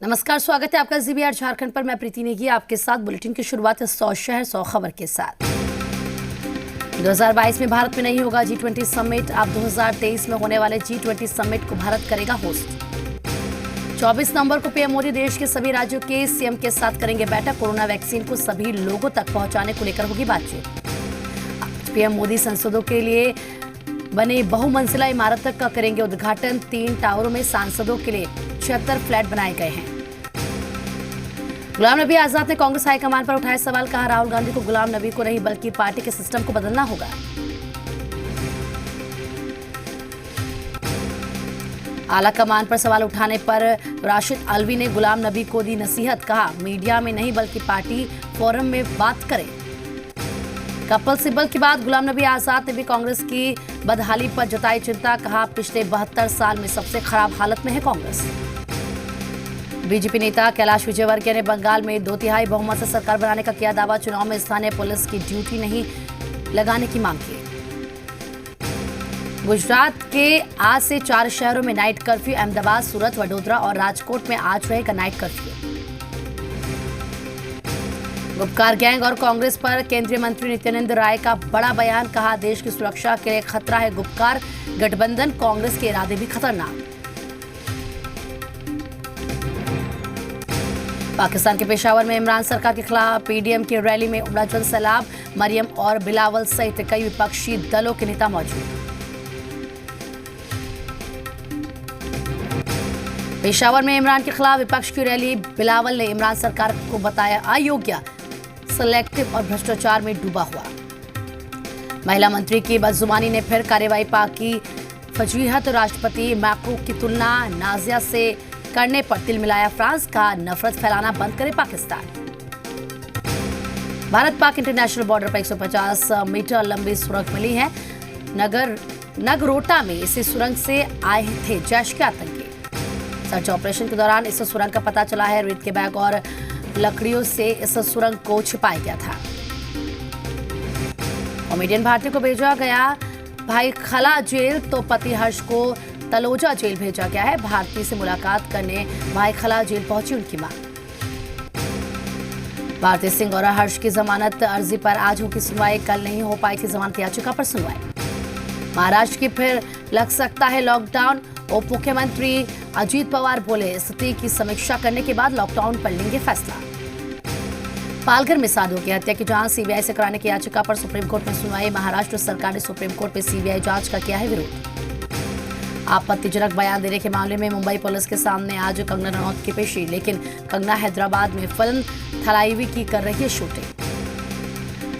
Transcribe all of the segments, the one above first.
नमस्कार, स्वागत है आपका जीबीआर झारखंड पर। मैं प्रीति नेगी आपके साथ। बुलेटिन की शुरुआत 100 शहर 100 खबर के साथ। 2022 में भारत में नहीं होगा G20 समिट। अब 2023 में होने वाले G20 समिट को भारत करेगा होस्ट। 24 नवंबर को पीएम मोदी देश के सभी राज्यों के सीएम के साथ करेंगे बैठक। कोरोना वैक्सीन को सभी लोगों तक पहुंचाने को लेकर होगी बातचीत। पीएम मोदी संसदों के लिए बने बहुमंजिला इमारत तक का करेंगे उद्घाटन। 3 टावरों में सांसदों के लिए 76 फ्लैट बनाए गए हैं। गुलाम नबी आजाद ने कांग्रेस हाईकमान पर उठाए सवाल। कहा, राहुल गांधी को गुलाम नबी को नहीं बल्कि पार्टी के सिस्टम को बदलना होगा। आला कमान पर सवाल उठाने पर राशिद अलवी ने गुलाम नबी को दी नसीहत। कहा, मीडिया में नहीं बल्कि पार्टी फोरम में बात करें। कपिल सिब्बल के बाद गुलाम नबी आजाद ने भी कांग्रेस की बदहाली पर जताई चिंता। कहा, पिछले 72 साल में सबसे खराब हालत में है कांग्रेस। बीजेपी नेता कैलाश विजयवर्गीय ने बंगाल में 2/3 बहुमत से सरकार बनाने का किया दावा। चुनाव में स्थानीय पुलिस की ड्यूटी नहीं लगाने की मांग की। गुजरात के आज से 4 शहरों में नाइट कर्फ्यू। अहमदाबाद, सूरत, वडोदरा और राजकोट में आज रहेगा नाइट कर्फ्यू। गुपकार गैंग और कांग्रेस पर केंद्रीय मंत्री नित्यानंद राय का बड़ा बयान। कहा, देश की सुरक्षा के लिए खतरा है गुपकार गठबंधन, कांग्रेस के इरादे भी खतरनाक। पाकिस्तान के पेशावर में इमरान सरकार के खिलाफ पीडीएम की रैली में उमड़ा जन सैलाब। मरियम और बिलावल सहित कई विपक्षी दलों के नेता मौजूद। पेशावर में इमरान के खिलाफ विपक्ष की रैली। बिलावल ने इमरान सरकार को बताया अयोग्य, सिलेक्टिव और भ्रष्टाचार में डूबा हुआ। महिला मंत्री की बदजुबानी ने फिर कार्रवाई पाक की फजीहत। राष्ट्रपति मैक्रो की तुलना नाजिया से करने पर तिल मिलाया फ्रांस। का नफरत फैलाना बंद करे पाकिस्तान। भारत पाक इंटरनेशनल बॉर्डर पर 150 मीटर लंबी सुरंग मिली है। नगरोटा में इसी सुरंग से आए थे जैश के आतंकी। सर्च ऑपरेशन के दौरान इस सुरंग का पता चला है। रेत के बैग और लकड़ियों से इस सुरंग को छिपाया गया था। कॉमेडियन भारती को भेजा गया भाई खला जेल तो पति हर्ष को तलोजा जेल भेजा गया है। भारती से मुलाकात करने भाई खला जेल पहुंची उनकी मां। भारती सिंह और हर्ष की जमानत अर्जी पर आज होगी सुनवाई। कल नहीं हो पाई थी जमानत याचिका पर सुनवाई। महाराष्ट्र की फिर लग सकता है लॉकडाउन। उप मुख्यमंत्री अजीत पवार बोले, स्थिति की समीक्षा करने के बाद लॉकडाउन पर लेंगे फैसला। पालघर में साधु की हत्या की जांच सीबीआई से कराने की याचिका पर सुप्रीम कोर्ट में सुनवाई। महाराष्ट्र सरकार ने सुप्रीम कोर्ट में सीबीआई जांच का किया है विरोध। आपत्तिजनक बयान देने के मामले में मुंबई पुलिस के सामने आज कंगना रनौत की पेशी। लेकिन कंगना हैदराबाद में फिल्म थलाईवी की कर रही है शूटिंग।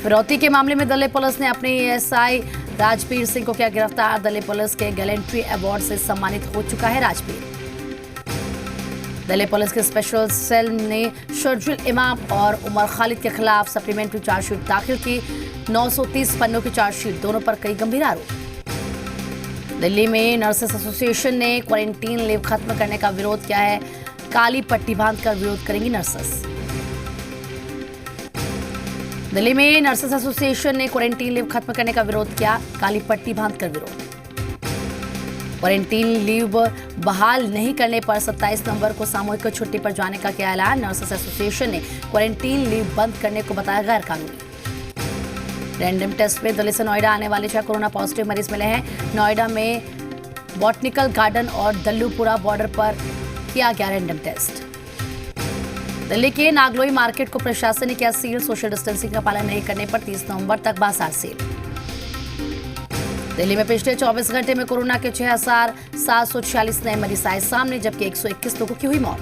फिरौती के मामले में दिल्ली पुलिस ने अपने एएसआई राजबीर सिंह को किया गिरफ्तार। दिल्ली पुलिस के गैलेंट्री अवार्ड से सम्मानित हो चुका है राजबीर। दिल्ली पुलिस के स्पेशल सेल ने शर्जील इमाम और उमर खालिद के खिलाफ सप्लीमेंट्री चार्जशीट दाखिल की। 930 पन्नों की चार्जशीट, दोनों पर कई गंभीर आरोप। दिल्ली में नर्सेस एसोसिएशन ने क्वारंटीन लीव खत्म करने का विरोध किया है। काली पट्टी बांधकर विरोध करेंगी नर्सेस। दिल्ली में नर्सेस एसोसिएशन ने क्वारंटीन लीव खत्म करने का विरोध किया। काली पट्टी बांधकर विरोध। क्वारंटीन लीव बहाल नहीं करने पर 27 नवंबर को सामूहिक छुट्टी पर जाने का किया ऐलान। नर्सेस एसोसिएशन ने क्वारंटीन लीव बंद करने को बताया गैर कानूनी। रैंडम टेस्ट में दिल्ली से नोएडा आने वाले 6 कोरोना पॉजिटिव मरीज मिले हैं। नोएडा में बॉटनिकल गार्डन और दल्लूपुरा बॉर्डर पर किया गया रैंडम टेस्ट। दिल्ली के नागलोई मार्केट को प्रशासन ने किया सील। सोशल डिस्टेंसिंग का पालन नहीं करने पर 30 नवंबर तक बाजार सील। दिल्ली में पिछले 24 घंटे में कोरोना के 6,746 नए मरीज आए सामने, जबकि 121 लोगों की हुई मौत।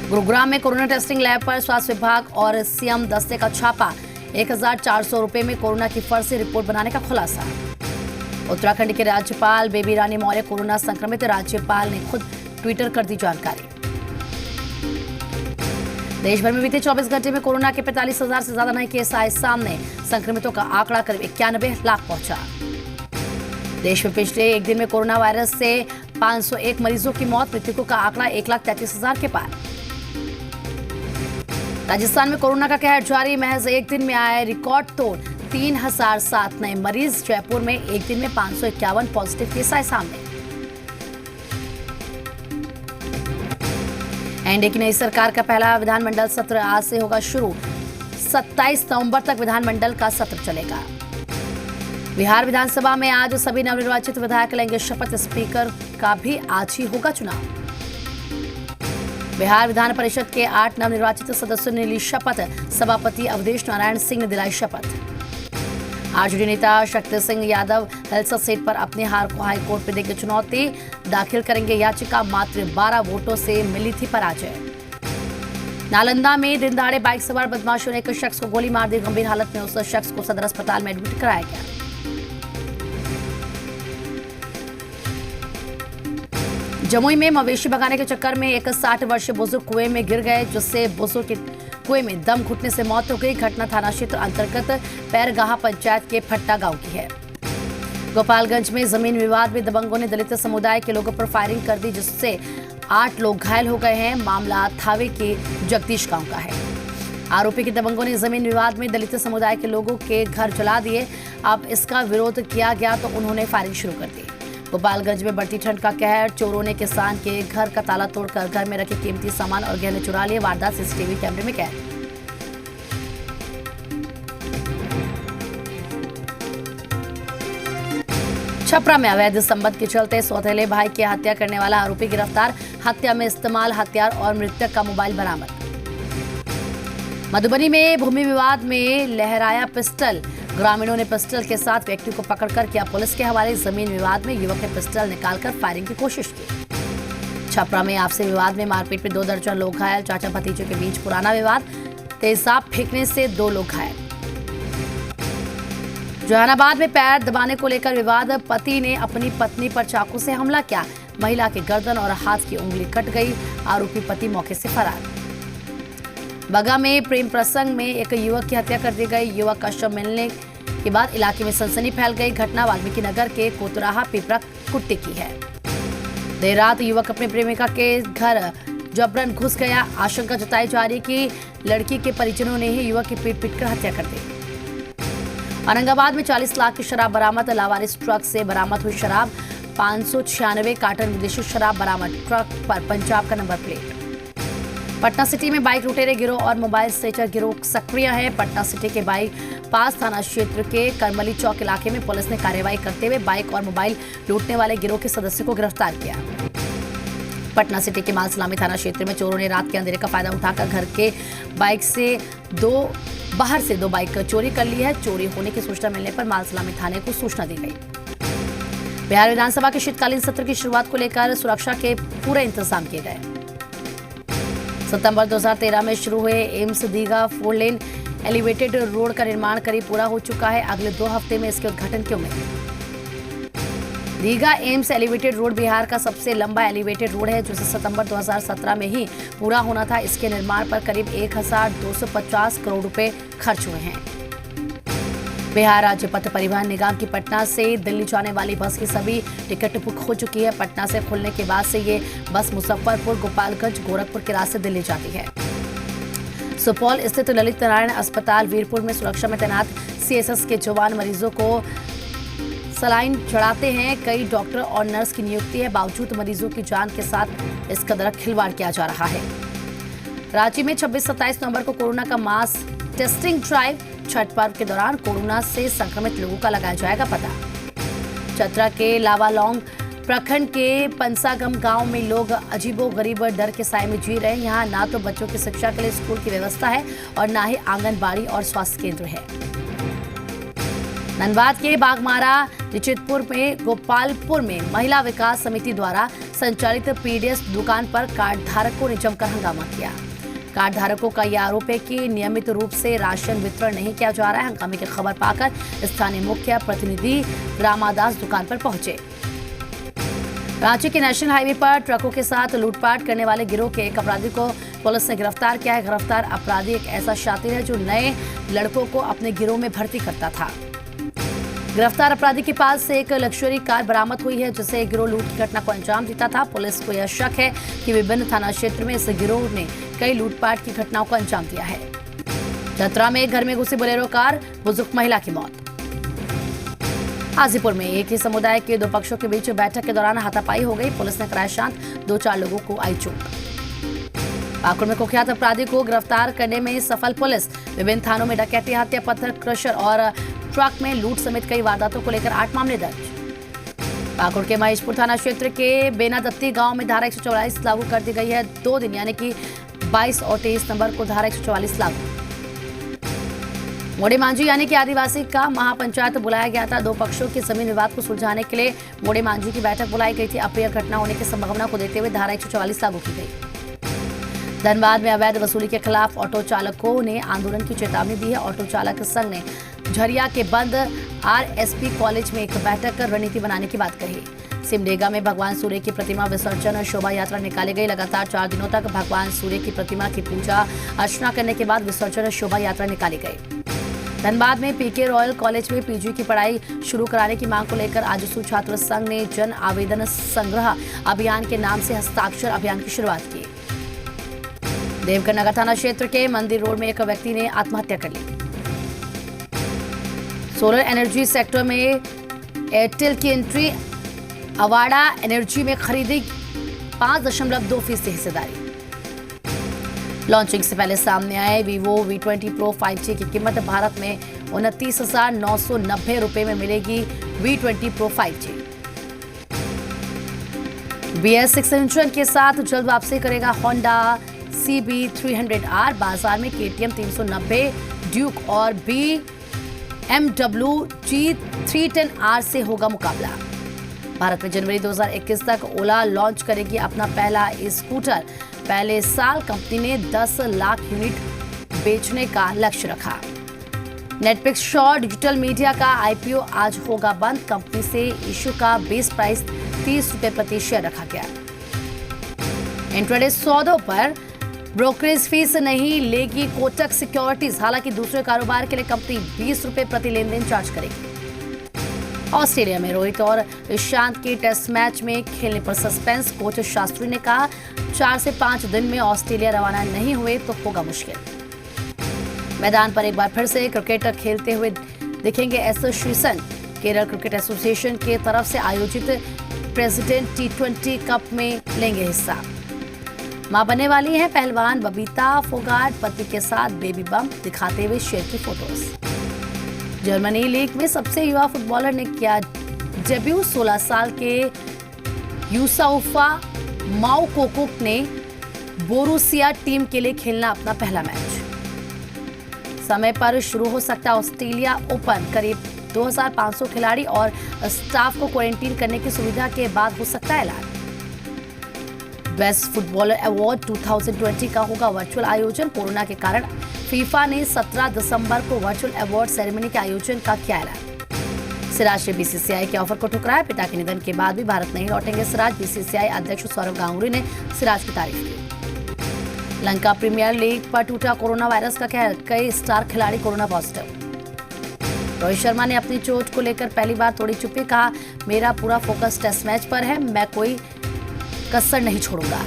गुरुग्राम में कोरोना टेस्टिंग लैब पर स्वास्थ्य विभाग और सीएम दस्ते का छापा। 1,400 रुपए में कोरोना की फर्जी रिपोर्ट बनाने का खुलासा। उत्तराखंड के राज्यपाल बेबी रानी मौर्य कोरोना संक्रमित। राज्यपाल ने खुद ट्विटर कर दी जानकारी। देश भर में बीते 24 घंटे में कोरोना के 45,000 से ज्यादा नए केस आए सामने। संक्रमितों का आंकड़ा करीब 91 लाख पहुंचा। देश में पिछले एक दिन में कोरोना वायरस से 501 मरीजों की मौत। मृतकों का आंकड़ा 1,33,000 के पार। राजस्थान में कोरोना का कहर जारी। महज एक दिन में आए रिकॉर्ड तोड़ 3007 नए मरीज। जयपुर में एक दिन में 551 पॉजिटिव केस आए सामने। एनडीए की नई सरकार का पहला विधानमंडल सत्र आज से होगा शुरू। 27 नवंबर तक विधानमंडल का सत्र चलेगा। बिहार विधानसभा में आज सभी नवनिर्वाचित विधायक लेंगे शपथ। स्पीकर का भी आज ही होगा चुनाव। बिहार विधान परिषद के 8 नवनिर्वाचित सदस्यों ने ली शपथ। सभापति अवधेश नारायण सिंह ने दिलाई शपथ। आरजेडी नेता शक्ति सिंह यादव हिल्सा सीट पर अपनी हार को हाईकोर्ट में देंगे चुनौती। दाखिल करेंगे याचिका। मात्र 12 वोटों से मिली थी पराजय। नालंदा में दिन दहाड़े बाइक सवार बदमाशों ने एक शख्स को गोली मार दी। गंभीर हालत में उस शख्स को सदर अस्पताल में एडमिट कराया गया। जमुई में मवेशी भगाने के चक्कर में एक 60 वर्षीय बुजुर्ग कुएं में गिर गए, जिससे बुजुर्ग की कुएं में दम घुटने से मौत हो गई। घटना थाना क्षेत्र अंतर्गत पैरगाहा पंचायत के फट्टा गांव की है। गोपालगंज में जमीन विवाद में दबंगों ने दलित समुदाय के लोगों पर फायरिंग कर दी, जिससे 8 लोग घायल हो गए हैं। मामला थावे के जगदीश गांव का है। आरोपी के दबंगों ने जमीन विवाद में दलित समुदाय के लोगों के घर जला दिए। अब इसका विरोध किया गया तो उन्होंने फायरिंग शुरू कर दी। गोपालगंज में बढ़ती ठंड का कहर। चोरों ने किसान के घर का ताला तोड़कर घर में रखे कीमती सामान और गहने चुरा लिए। वारदात सीसीटीवी कैमरे में कैद। छपरा में अवैध संबंध के चलते सौतेले भाई की हत्या करने वाला आरोपी गिरफ्तार। हत्या में इस्तेमाल हथियार और मृतक का मोबाइल बरामद। मधुबनी में भूमि विवाद में लहराया पिस्टल। ग्रामीणों ने पिस्टल के साथ व्यक्ति को पकड़कर किया पुलिस के हवाले। जमीन विवाद में युवक ने पिस्टल निकालकर फायरिंग की कोशिश की। छपरा में आपसी विवाद में मारपीट में 2 दर्जन लोग घायल। चाचा भतीजे के बीच पुराना विवाद। तेजाब फेंकने से 2 लोग घायल। जहानाबाद में पैर दबाने को लेकर विवाद। पति ने अपनी पत्नी पर चाकू से हमला किया। महिला के गर्दन और हाथ की उंगली कट गई। आरोपी पति मौके से फरार। बगा में प्रेम प्रसंग में एक युवक की हत्या कर दी गई। युवक का शव मिलने के बाद इलाके में सनसनी फैल गई। घटना वाल्मीकि नगर के कोतराहा पिपरा कुट्टी की है। देर रात युवक अपने प्रेमिका के घर जबरन घुस गया। आशंका जताई जा रही कि लड़की के परिजनों ने ही युवक की पीट पीटकर हत्या कर दी। औरंगाबाद में 40 लाख की शराब बरामद। लावारिस ट्रक से बरामद हुई शराब। 596 कार्टन विदेशी शराब बरामद। ट्रक पर पंजाब का नंबर प्लेट। पटना सिटी में बाइक लुटेरे गिरोह और मोबाइल स्नेचर गिरोह सक्रिय है। पटना सिटी के बाईपास थाना क्षेत्र के करमली चौक इलाके में पुलिस ने कार्रवाई करते हुए बाइक और मोबाइल लूटने वाले गिरोह के सदस्य को गिरफ्तार किया। पटना सिटी के मालसलामी थाना क्षेत्र में चोरों ने रात के अंधेरे का फायदा उठाकर घर के बाहर से 2 बाइक चोरी कर ली है। चोरी होने की सूचना मिलने पर मालसलामी थाने को सूचना दी गई। बिहार विधानसभा के शीतकालीन सत्र की शुरुआत को लेकर सुरक्षा के पूरे इंतजाम किए गए। सितंबर 2013 में शुरू हुए AIIMS Digha 4 lane elevated road का निर्माण करीब पूरा हो चुका है। अगले 2 हफ्ते में इसके उद्घाटन की उम्मीद। Digha AIIMS elevated road Bihar का सबसे लंबा एलिवेटेड रोड है, जिसे सितंबर 2017 में ही पूरा होना था। इसके निर्माण पर करीब 1250 करोड़ रुपए खर्च हुए हैं। बिहार राज्य पथ परिवहन निगम की पटना से दिल्ली जाने वाली बस की सभी टिकट बुक हो चुकी है। पटना से खुलने के बाद से ये बस मुजफ्फरपुर, गोपालगंज, गोरखपुर के रास्ते दिल्ली जाती है। सुपौल स्थित ललित नारायण अस्पताल वीरपुर में सुरक्षा में तैनात सीएसएस के जवान मरीजों को सलाइन चढ़ाते हैं। कई डॉक्टर और नर्स की नियुक्ति है, बावजूद मरीजों की जान के साथ इस कदर खिलवाड़ किया जा रहा है। रांची में 26-27 नवंबर को कोरोना का मास टेस्टिंग ड्राइव। छठ पर्व के दौरान कोरोना से संक्रमित लोगों का लगाया जाएगा पता। चतरा के लावालौंग प्रखंड के पंसागम गांव में लोग अजीबोगरीब डर के साए में जी रहे हैं। यहाँ ना तो बच्चों की शिक्षा के लिए स्कूल की व्यवस्था है और ना ही आंगनबाड़ी और स्वास्थ्य केंद्र है। धनबाद के बागमारा निचितपुर में गोपालपुर में महिला विकास समिति द्वारा संचालित पीडीएस दुकान पर कार्ड धारकों ने जमकर हंगामा किया। कार्ड धारकों का यह आरोप है कि नियमित रूप से राशन वितरण नहीं किया जा रहा है। हंगामे की खबर पाकर स्थानीय मुखिया प्रतिनिधि रामादास दुकान पर पहुंचे। रांची के नेशनल हाईवे पर ट्रकों के साथ लूटपाट करने वाले गिरोह के एक अपराधी को पुलिस ने गिरफ्तार किया है। गिरफ्तार अपराधी एक ऐसा शातिर है जो नए लड़कों को अपने गिरोह में भर्ती करता था। गिरफ्तार अपराधी के पास से एक लग्जरी कार बरामद हुई है, जिसे गिरोह लूट की घटना को अंजाम देता था। पुलिस को यह शक है कि विभिन्न थाना क्षेत्र में इस गिरोह ने कई लूटपाट की घटनाओं को अंजाम दिया है। चतरा में घर में घुसी बोलेरो कार, बुजुर्ग महिला की मौत। हाजीपुर में एक ही समुदाय के 2 पक्षों के बीच बैठक के दौरान हाथापाई हो गई। पुलिस ने कराया शांत, 2-4 लोगों को आई चोट। पाकुड़ में कुख्यात अपराधी को गिरफ्तार करने में सफल पुलिस। विभिन्न थानों में डकैती, हत्या, पत्थर क्रशर और ट्रक में लूट समेत कई वारदातों को लेकर 8 मामले दर्ज। पाकुड़ के महेशपुर थाना क्षेत्र के बेनादत्ती गांव में धारा 144 लागू कर दी गई है। 2 दिन यानी कि 22 और 23 नंबर को धारा 144 लागू। मोड़े मांझी यानी कि आदिवासी का महापंचायत बुलाया गया था। 2 पक्षों के जमीन विवाद को सुलझाने के लिए मोड़े मांझी की बैठक बुलाई गई थी। अप्रिय घटना होने की संभावना को देखते हुए धारा 144 लागू की गई। धनबाद में अवैध वसूली के खिलाफ ऑटो चालकों ने आंदोलन की चेतावनी दी है। ऑटो चालक संघ ने झरिया के बंद आरएसपी कॉलेज में एक बैठक कर रणनीति बनाने की बात कही। सिमडेगा में भगवान सूर्य की प्रतिमा विसर्जन और शोभा यात्रा निकाली गई। लगातार 4 दिनों तक भगवान सूर्य की प्रतिमा की पूजा अर्चना करने के बाद विसर्जन और शोभा यात्रा निकाली गई। धनबाद में पीके रॉयल कॉलेज में पीजी की पढ़ाई शुरू कराने की मांग को लेकर आजसू छात्र संघ ने जन आवेदन संग्रह अभियान के नाम से हस्ताक्षर अभियान की शुरुआत की। देवघर नगर थाना क्षेत्र के मंदिर रोड में एक व्यक्ति ने आत्महत्या कर ली। सोलर एनर्जी सेक्टर में एयरटेल की एंट्री। अवाड़ा एनर्जी में खरीदी 5.2% हिस्सेदारी। लॉन्चिंग से पहले सामने आए वीवो V20 Pro 5G की कीमत। भारत में 29,990 रुपए में मिलेगी V20 Pro 5G। BS6 engine के साथ जल्द वापसी करेगा होंडा CB300R। बाजार में KTM 390, ड्यूक और BMW G310R से होगा मुकाबला। भारत में जनवरी 2021 तक ओला लॉन्च करेगी अपना पहला स्कूटर। पहले साल कंपनी ने 10 लाख यूनिट बेचने का लक्ष्य रखा। नेटफ्लिक्स शॉ डिजिटल मीडिया का IPO आज होगा बंद। कंपनी से इश्यू का बेस प्राइस 30 रुपए प्रति शेयर रखा गया। इंट्राडे सौदों पर ब्रोकरेज फीस नहीं लेगी कोटक सिक्योरिटीज। हालांकि दूसरे कारोबार के लिए कंपनी 20 रुपए प्रति लेनदेन चार्ज करेगी। ऑस्ट्रेलिया में रोहित और ईशांत के टेस्ट मैच में खेलने पर सस्पेंस। कोच शास्त्री ने कहा 4 से 5 दिन में ऑस्ट्रेलिया रवाना नहीं हुए तो होगा मुश्किल। मैदान पर एक बार फिर से क्रिकेट खेलते हुए दिखेंगे एसोसिएशन। केरल क्रिकेट एसोसिएशन की तरफ से आयोजित प्रेसिडेंट T20 कप में लेंगे हिस्सा। मां बनने वाली है पहलवान बबीता फोगाट। पति के साथ बेबी बम्प दिखाते हुए शेयर की फोटोज। जर्मनी लीग में सबसे युवा फुटबॉलर ने किया डेब्यू। 16 साल के यूसाउफा माउकोकुक ने बोरुसिया टीम के लिए खेलना अपना पहला मैच। समय पर शुरू हो सकता ऑस्ट्रेलिया ओपन। करीब 2500 खिलाड़ी और स्टाफ को क्वारंटीन करने की सुविधा के बाद हो सकता है ऐलान। बेस्ट फुटबॉलर अवार्ड 2020 का होगा वर्चुअल आयोजन। कोरोना के कारण फीफा ने 17 दिसंबर को वर्चुअल अवार्ड सेरेमनी के आयोजन का किया ऐलान। सिराज ने BCCI के ऑफर को ठुकराया। पिता के निधन के बाद भी भारत नहीं लौटेंगे सिराज। BCCI अध्यक्ष सौरव गांगुली ने सिराज की तारीफ की। लंका प्रीमियर लीग पर टूटा कोरोना वायरस का कहर। कई स्टार खिलाड़ी कोरोना पॉजिटिव। रोहित शर्मा ने अपनी चोट को लेकर पहली बार तोड़ी चुप्पी। कहा मेरा पूरा फोकस टेस्ट मैच पर है, मैं कोई कसर नहीं छोड़ूंगा।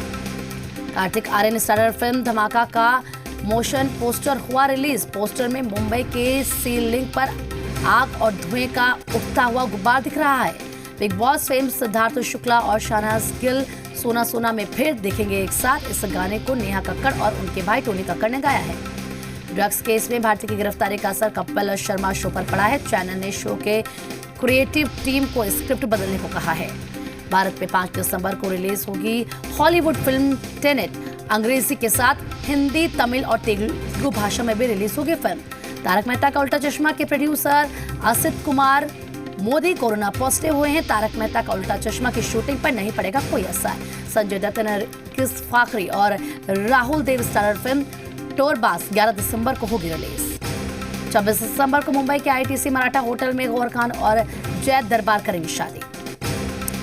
कार्तिक आर्यन स्टारर फिल्म धमाका का मोशन पोस्टर हुआ रिलीज। पोस्टर में मुंबई के सीलिंग पर आग और धुएं का उठता हुआ गुब्बार दिख रहा है। Big boss fame Siddharth Shukla और शहनाज गिल सोना सोना में फिर दिखेंगे एक साथ। इस गाने को नेहा कक्कड़ और उनके भाई टोनी कक्कड़ ने गाया है। ड्रग्स केस में भारती की गिरफ्तारी का असर कपिल शर्मा शो पर पड़ा है। चैनल ने शो के क्रिएटिव टीम को स्क्रिप्ट बदलने को कहा है। भारत में 5 दिसंबर को रिलीज होगी हॉलीवुड फिल्म टेनेट। अंग्रेजी के साथ हिंदी, तमिल और तेलुगु भाषा में भी रिलीज होगी फिल्म। तारक मेहता का उल्टा चश्मा के producer Asit Kumar Modi corona positive हुए हैं। तारक मेहता का उल्टा चश्मा की शूटिंग पर नहीं पड़ेगा कोई असर। संजय दत्त, नरगिस फाकरी और राहुल देव स्टारर फिल्म टोरबास 11 दिसंबर को होगी रिलीज। 26 दिसंबर को मुंबई के ITC मराठा होटल में गौहर खान और जैद दरबार करेंगे शादी।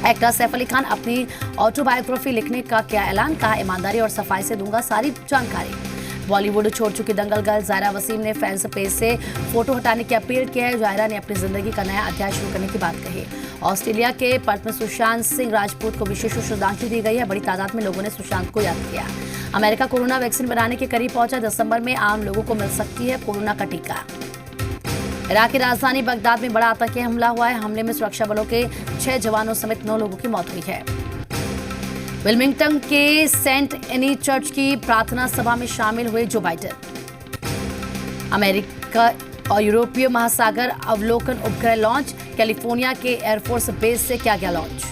एक्टर सैफ अली खान अपनी ऑटोबायोग्राफी लिखने का किया ऐलान। कहा ईमानदारी और सफाई से दूंगा सारी जानकारी। बॉलीवुड छोड़ चुकी दंगल गर्ल जायरा वसीम ने फैंस पेज से फोटो हटाने की अपील की है। जायरा ने अपनी जिंदगी का नया अध्याय शुरू करने की बात कही। ऑस्ट्रेलिया के पर्थ में सुशांत सिंह राजपूत को विशेष श्रद्धांजलि दी गई है। बड़ी तादाद में लोगों ने सुशांत को याद किया। अमेरिका कोरोना वैक्सीन बनाने के करीब पहुंचा। दिसंबर में आम लोगों को मिल सकती है कोरोना का टीका। इराक की राजधानी बगदाद में बड़ा आतंकी हमला हुआ है। हमले में सुरक्षा बलों के 6 जवानों समेत 9 लोगों की मौत हुई है। विल्मिंगटन के सेंट एनी चर्च की प्रार्थना सभा में शामिल हुए जो बाइडेन। अमेरिका और यूरोपीय महासागर अवलोकन उपग्रह लॉन्च, कैलिफोर्निया के एयरफोर्स बेस से किया गया लॉन्च।